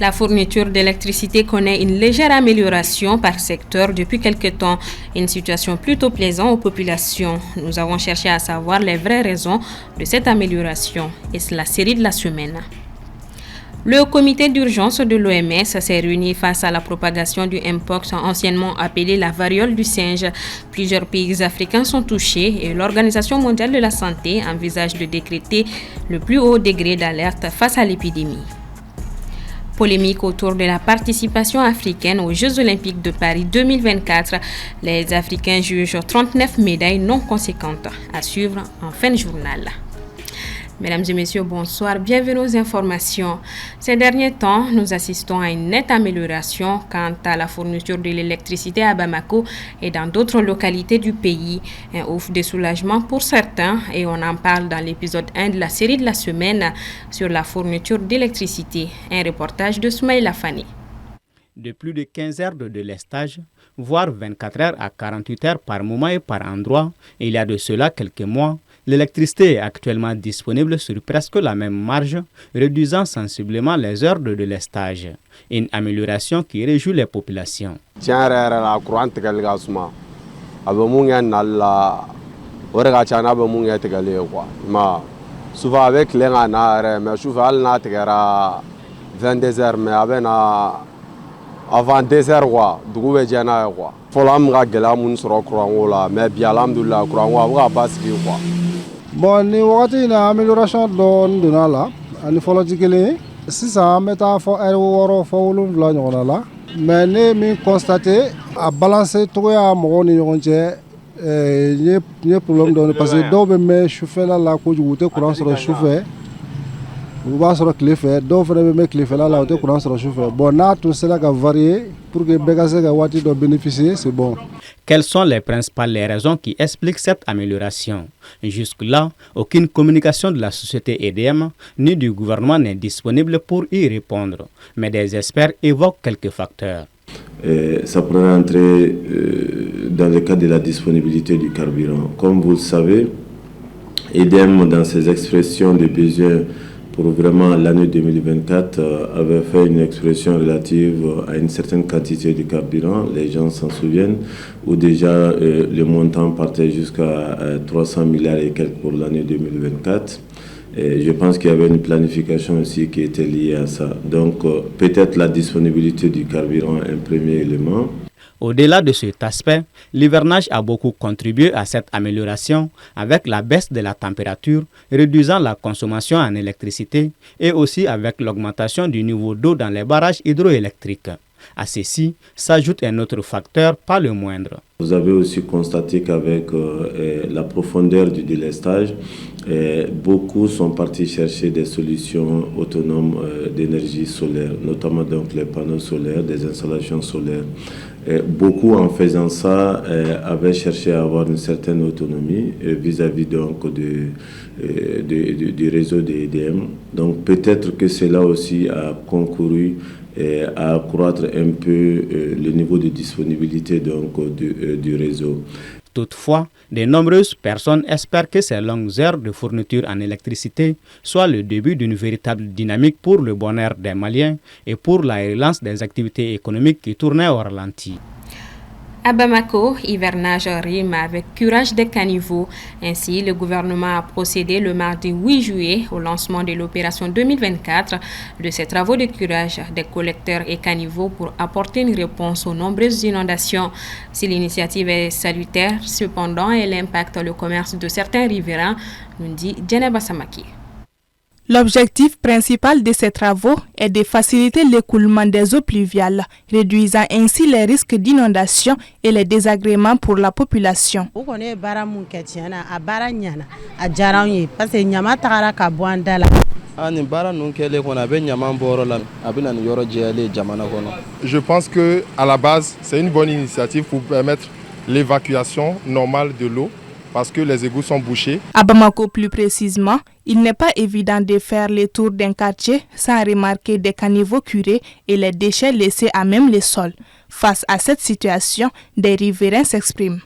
La fourniture d'électricité connaît une légère amélioration par secteur depuis quelques temps, une situation plutôt plaisante aux populations. Nous avons cherché à savoir les vraies raisons de cette amélioration et c'est la série de la semaine. Le comité d'urgence de l'OMS s'est réuni face à la propagation du Mpox, anciennement appelé la variole du singe. Plusieurs pays africains sont touchés et l'Organisation mondiale de la santé envisage de décréter le plus haut degré d'alerte face à l'épidémie. Polémique autour de la participation africaine aux Jeux Olympiques de Paris 2024. Les Africains jugent 39 médailles non conséquentes. À suivre en fin de journal. Mesdames et messieurs, bonsoir. Bienvenue aux informations. Ces derniers temps, nous assistons à une nette amélioration quant à la fourniture de l'électricité à Bamako et dans d'autres localités du pays. Un ouf de soulagement pour certains et on en parle dans l'épisode 1 de la série de la semaine sur la fourniture d'électricité. Un reportage de Soumaïla Fani. De plus de 15 heures de délestage, voire 24 heures à 48 heures par moment et par endroit, il y a de cela quelques mois, l'électricité est actuellement disponible sur presque la même marge, réduisant sensiblement les heures de délestage. Une amélioration qui réjouit les populations. Souvent avec les mais souvent avant 2 heures quoi dugu jana quoi folo am ga gela mun soro kurango la mais bi alhamdulillah kurango wa basiki quoi bon ni wakati na amélioration don dona la ani folo jikele sisa meta fo woro fo wulun la nyona la mais ne mi constater a balancer to ya mo ni nyonje ni problème don parce que do be me chauffer la ko jute courant sur chauffer vous va sur le fait d'offre de mettre les là là courant sur le chauffeur bon là tout cela va varier pour que Bégasse Gawati doit bénéficier c'est bon. Quelles sont les principales raisons qui expliquent cette amélioration? Jusque-là, aucune communication de la société EDM ni du gouvernement n'est disponible pour y répondre, mais des experts évoquent quelques facteurs. Ça pourrait entrer dans le cas de la disponibilité du carburant. Comme vous le savez, EDM dans ses expressions de besoins pour vraiment l'année 2024 avait fait une expression relative à une certaine quantité de carburant, les gens s'en souviennent, où déjà le montant partait jusqu'à 300 milliards et quelques pour l'année 2024. Et je pense qu'il y avait une planification aussi qui était liée à ça. Donc peut-être la disponibilité du carburant est un premier élément. Au-delà de cet aspect, l'hivernage a beaucoup contribué à cette amélioration avec la baisse de la température, réduisant la consommation en électricité et aussi avec l'augmentation du niveau d'eau dans les barrages hydroélectriques. À ceci s'ajoute un autre facteur, pas le moindre. Vous avez aussi constaté qu'avec la profondeur du délestage, beaucoup sont partis chercher des solutions autonomes d'énergie solaire, notamment donc les panneaux solaires, des installations solaires. Beaucoup en faisant ça avaient cherché à avoir une certaine autonomie vis-à-vis donc du réseau des EDM. Donc peut-être que cela aussi a concouru à accroître un peu le niveau de disponibilité donc, du réseau. Toutefois, de nombreuses personnes espèrent que ces longues heures de fourniture en électricité soient le début d'une véritable dynamique pour le bonheur des Maliens et pour la relance des activités économiques qui tournaient au ralenti. À Bamako, hivernage rime avec curage des caniveaux. Ainsi, le gouvernement a procédé le mardi 8 juillet au lancement de l'opération 2024 de ces travaux de curage des collecteurs et caniveaux pour apporter une réponse aux nombreuses inondations. Si l'initiative est salutaire, cependant, elle impacte le commerce de certains riverains, nous dit Djeneba Samaki. L'objectif principal de ces travaux est de faciliter l'écoulement des eaux pluviales, réduisant ainsi les risques d'inondation et les désagréments pour la population. Je pense que à la base, c'est une bonne initiative pour permettre l'évacuation normale de l'eau, parce que les égouts sont bouchés. À Bamako plus précisément, il n'est pas évident de faire le tour d'un quartier sans remarquer des caniveaux curés et les déchets laissés à même le sol. Face à cette situation, des riverains s'expriment.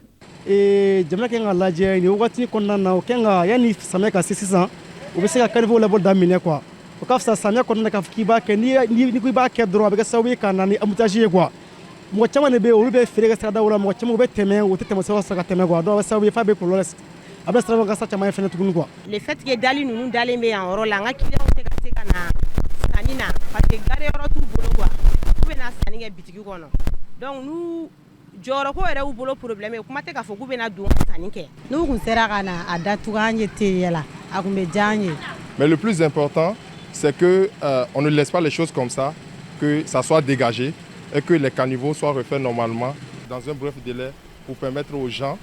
o ka fisa samiya kɔnɔna k'a fɔ k'i b'a kɛ ni ko i b'a kɛ dɔrɔn a bɛ kɛ sababu ye ka na ni embouteillage ye quoi mɔgɔ caman de bɛ yen olu bɛ feere kɛ siradaw la mɔgɔ caman u bɛ tɛmɛ u tɛ tɛmɛ sira fɛ ka tɛmɛ quoi donc a bɛ sababu ye f'a bɛ kɔlɔlɔ lase a bɛ siraba kasa caman ye fɛnɛ tuguni quoi. le fait que dali ninnu dalen bɛ yan yɔrɔ la n ka client tɛ ka se ka na sanni na parce que gare yɔrɔ t'u bolo quoi k'u bɛ na sanni kɛ bitigi kɔnɔ donc n'u jɔyɔrɔ ko yɛrɛ y'u bolo problème ye kuma tɛ k'a fɔ k'u bɛ na don sanni kɛ. n'u kun sera ka na a datugu an ye teliya la a kun bɛ diya an ye. Mais le plus important c'est que on ne laisse pas les choses comme ça, que ça soit dégagé et que les caniveaux soient refaits normalement dans un bref délai pour permettre aux gens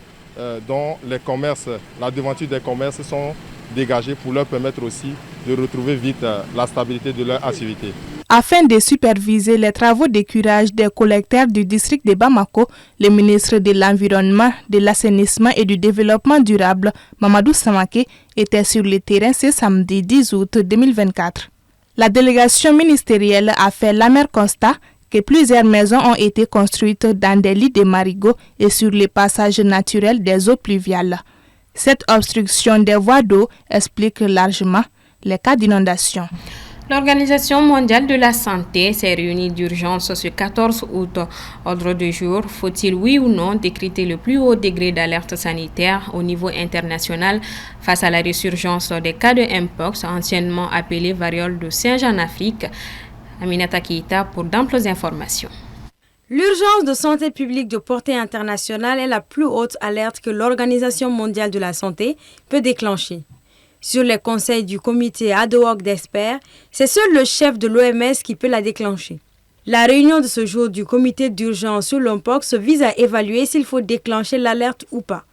dont les commerces, la devanture des commerces sont dégagés pour leur permettre aussi de retrouver vite la stabilité de leur activité. Afin de superviser les travaux de curage des collecteurs du district de Bamako, le ministre de l'Environnement, de l'Assainissement et du Développement durable, Mamadou Samake, était sur le terrain ce samedi 10 août 2024. La délégation ministérielle a fait l'amer constat que plusieurs maisons ont été construites dans des lits de marigots et sur les passages naturels des eaux pluviales. Cette obstruction des voies d'eau explique largement les cas d'inondation. L'Organisation mondiale de la santé s'est réunie d'urgence ce 14 août. Ordre du jour, faut-il oui ou non décréter le plus haut degré d'alerte sanitaire au niveau international face à la résurgence des cas de Mpox, anciennement appelée variole de singe en Afrique? Aminata Keita pour d'amples informations. L'urgence de santé publique de portée internationale est la plus haute alerte que l'Organisation mondiale de la santé peut déclencher. Sur les conseils du comité ad hoc d'experts, c'est seul le chef de l'OMS qui peut la déclencher. La réunion de ce jour du comité d'urgence sur l'Mpox vise à évaluer s'il faut déclencher l'alerte ou pas.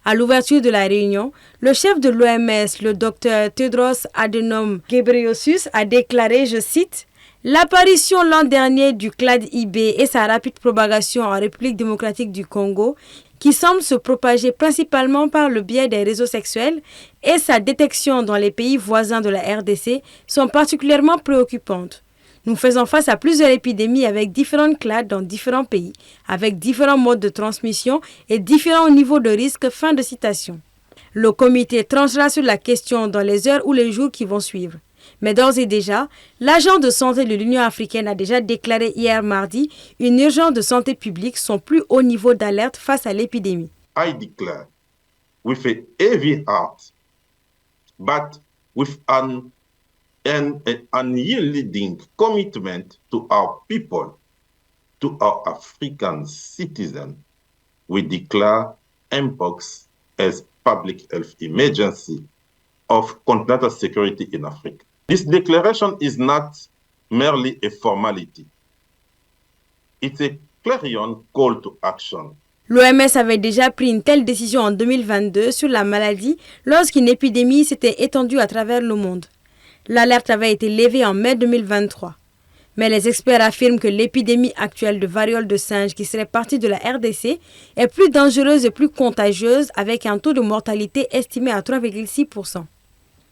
À l'ouverture de la réunion, le chef de l'OMS, le Dr Tedros Adhanom Ghebreyesus, a déclaré, je cite, « L'apparition l'an dernier du clade IB et sa rapide propagation en République démocratique du Congo, qui semble se propager principalement par le biais des réseaux sexuels, et sa détection dans les pays voisins de la RDC sont particulièrement préoccupantes. Nous faisons face à plusieurs épidémies avec différentes clades dans différents pays, avec différents modes de transmission et différents niveaux de risque. » Fin de citation. Le comité tranchera sur la question dans les heures ou les jours qui vont suivre. Mais d'ores et déjà, l'agent de santé de l'Union africaine a déjà déclaré hier mardi une urgence de santé publique, son plus haut niveau d'alerte face à l'épidémie. I declare with a heavy heart, but with an unyielding commitment to our people, to our African citizens, we declare Mpox as public health emergency of continental security in Africa. This declaration is not merely a formality. It's a clarion call to action. L'OMS avait déjà pris une telle décision en 2022 sur la maladie lorsqu'une épidémie s'était étendue à travers le monde. L'alerte avait été levée en mai 2023. Mais les experts affirment que l'épidémie actuelle de variole de singe qui serait partie de la RDC est plus dangereuse et plus contagieuse avec un taux de mortalité estimé à 3,6%.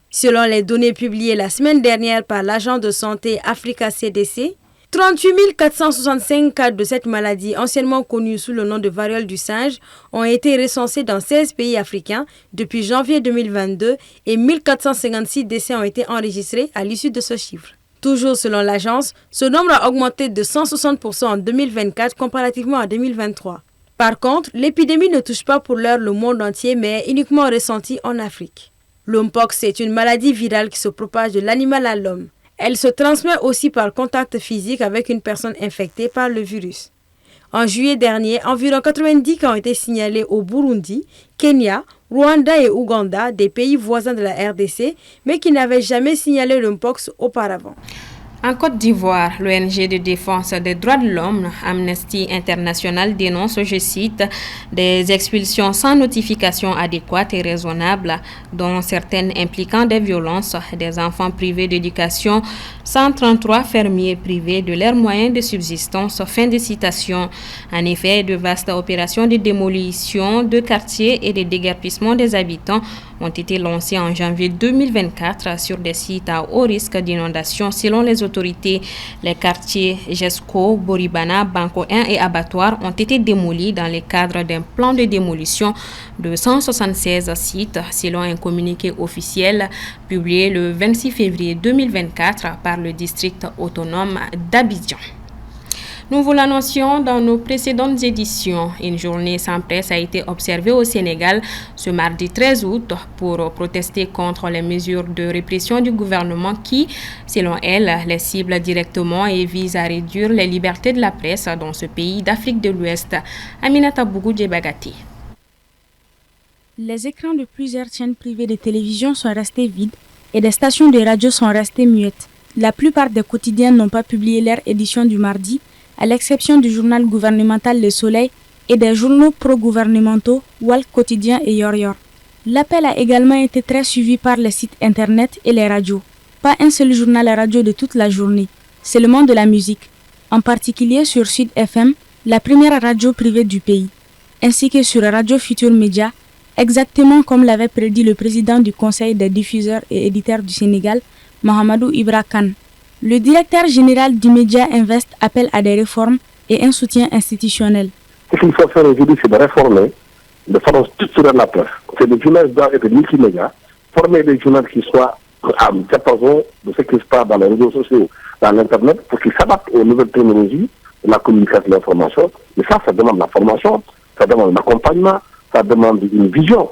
Selon les données publiées la semaine dernière par l'agent de santé Africa CDC, 38 465 cas de cette maladie, anciennement connue sous le nom de variole du singe, ont été recensés dans 16 pays africains depuis janvier 2022 et 1456 décès ont été enregistrés à l'issue de ce chiffre. Toujours selon l'agence, ce nombre a augmenté de 160% en 2024 comparativement à 2023. Par contre, l'épidémie ne touche pas pour l'heure le monde entier mais est uniquement ressentie en Afrique. L'Mpox est une maladie virale qui se propage de l'animal à l'homme. Elle se transmet aussi par contact physique avec une personne infectée par le virus. En juillet dernier, environ 90 cas ont été signalés au Burundi, Kenya, Rwanda et Ouganda, des pays voisins de la RDC, mais qui n'avaient jamais signalé l'Mpox auparavant. En Côte d'Ivoire, l'ONG de défense des droits de l'homme, Amnesty International, dénonce, je cite, des expulsions sans notification adéquate et raisonnable, dont certaines impliquant des violences, des enfants privés d'éducation, 133 fermiers privés de leurs moyens de subsistance. Fin de citation. En effet, de vastes opérations de démolition de quartiers et de déguerpissement des habitants ont été lancés en janvier 2024 sur des sites à haut risque d'inondation. Selon les autorités, les quartiers Jesco, Boribana, Banco 1 et Abattoir ont été démolis dans le cadre d'un plan de démolition de 176 sites, selon un communiqué officiel publié le 26 février 2024 par le district autonome d'Abidjan. Nous vous l'annoncions dans nos précédentes éditions. Une journée sans presse a été observée au Sénégal ce mardi 13 août pour protester contre les mesures de répression du gouvernement qui, selon elle, les ciblent directement et visent à réduire les libertés de la presse dans ce pays d'Afrique de l'Ouest. Aminata Bougou Djebagati. Les écrans de plusieurs chaînes privées de télévision sont restés vides et des stations de radio sont restées muettes. La plupart des quotidiens n'ont pas publié leur édition du mardi, à l'exception du journal gouvernemental Le Soleil et des journaux pro-gouvernementaux Walk Quotidien et Yor Yor. L'appel a également été très suivi par les sites internet et les radios. Pas un seul journal radio de toute la journée, c'est le monde de la musique, en particulier sur Sud FM, la première radio privée du pays, ainsi que sur Radio Futur Média, exactement comme l'avait prédit le président du Conseil des diffuseurs et éditeurs du Sénégal, Mahamadou Ibra Kane. Le directeur général du Média Invest appelle à des réformes et un soutien institutionnel. Ce qu'il faut faire aujourd'hui, c'est de réformer, de façon structurelle la presse. C'est des journalistes doivent être multimédia, former des journalistes qui soient à diapason de ce qui se passe dans les réseaux sociaux, dans l'Internet, pour qu'ils s'adaptent aux nouvelles technologies, de la communication et de l'information. Mais ça demande la formation, ça demande l'accompagnement, ça demande une vision.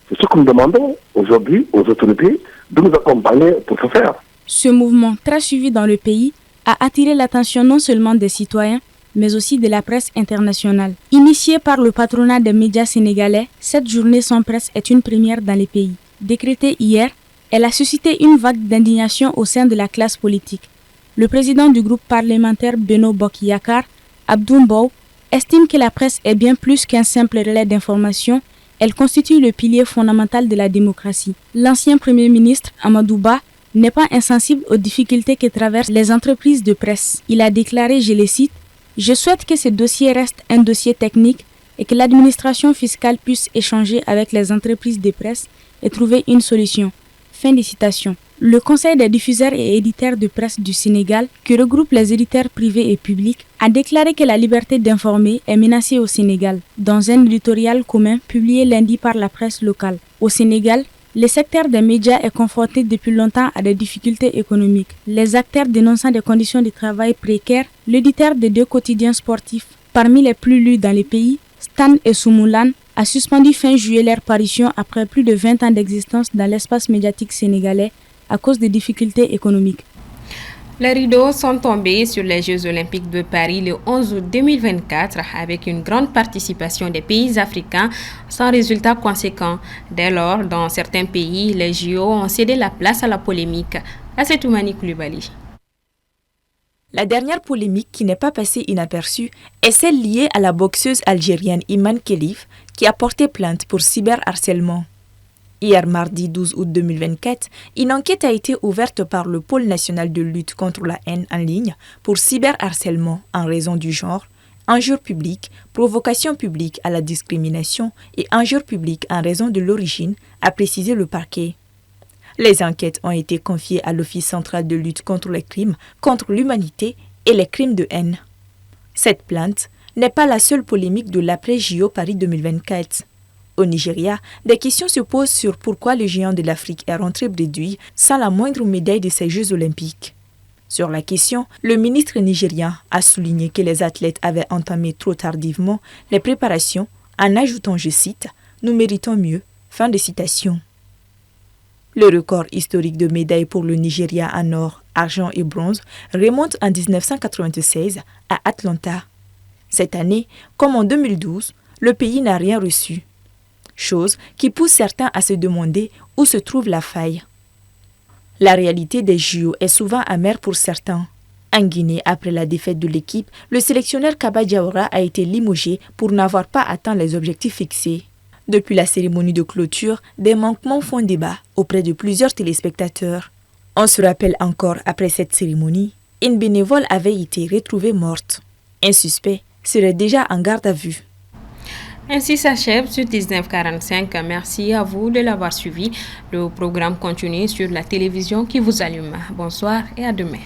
C'est ce que nous demandons aujourd'hui aux autorités de nous accompagner pour ce faire. Ce mouvement, très suivi dans le pays, a attiré l'attention non seulement des citoyens, mais aussi de la presse internationale. Initiée par le patronat des médias sénégalais, cette journée sans presse est une première dans les pays. Décrétée hier, elle a suscité une vague d'indignation au sein de la classe politique. Le président du groupe parlementaire Beno Bokk Yakaar, Abdou Mbow, estime que la presse est bien plus qu'un simple relais d'information. Elle constitue le pilier fondamental de la démocratie. L'ancien Premier ministre, Amadou Ba, n'est pas insensible aux difficultés que traversent les entreprises de presse. Il a déclaré, je le cite, « Je souhaite que ce dossier reste un dossier technique et que l'administration fiscale puisse échanger avec les entreprises de presse et trouver une solution. » Fin de citation. Le Conseil des diffuseurs et éditeurs de presse du Sénégal, qui regroupe les éditeurs privés et publics, a déclaré que la liberté d'informer est menacée au Sénégal, dans un éditorial commun publié lundi par la presse locale. Au Sénégal, le secteur des médias est confronté depuis longtemps à des difficultés économiques. Les acteurs dénonçant des conditions de travail précaires, l'éditeur de 2 quotidiens sportifs, parmi les plus lus dans le pays, Stan et Soumoulan, a suspendu fin juillet leur parution après plus de 20 ans d'existence dans l'espace médiatique sénégalais à cause des difficultés économiques. Les rideaux sont tombés sur les Jeux Olympiques de Paris le 11 août 2024 avec une grande participation des pays africains sans résultat conséquent. Dès lors, dans certains pays, les JO ont cédé la place à la polémique. Assetoumani Koulibaly. La dernière polémique qui n'est pas passée inaperçue est celle liée à la boxeuse algérienne Iman Khelif qui a porté plainte pour cyberharcèlement. Hier mardi 12 août 2024, une enquête a été ouverte par le Pôle national de lutte contre la haine en ligne pour cyberharcèlement en raison du genre, injure publique, provocation publique à la discrimination et injure publique en raison de l'origine, a précisé le parquet. Les enquêtes ont été confiées à l'Office central de lutte contre les crimes contre l'humanité et les crimes de haine. Cette plainte n'est pas la seule polémique de l'après-JO Paris 2024. Au Nigeria, des questions se posent sur pourquoi le géant de l'Afrique est rentré bredouille sans la moindre médaille de ces Jeux olympiques. Sur la question, le ministre nigérien a souligné que les athlètes avaient entamé trop tardivement les préparations en ajoutant, je cite, « Nous méritons mieux ». Fin de citation. Le record historique de médailles pour le Nigeria en or, argent et bronze remonte en 1996 à Atlanta. Cette année, comme en 2012, le pays n'a rien reçu. Chose qui pousse certains à se demander où se trouve la faille. La réalité des JO est souvent amère pour certains. En Guinée, après la défaite de l'équipe, le sélectionneur Kaba Diawara a été limogé pour n'avoir pas atteint les objectifs fixés. Depuis la cérémonie de clôture, des manquements font débat auprès de plusieurs téléspectateurs. On se rappelle encore, après cette cérémonie, une bénévole avait été retrouvée morte. Un suspect serait déjà en garde à vue. Ainsi s'achève ce 1945. Merci à vous de l'avoir suivi. Le programme continue sur la télévision qui vous allume. Bonsoir et à demain.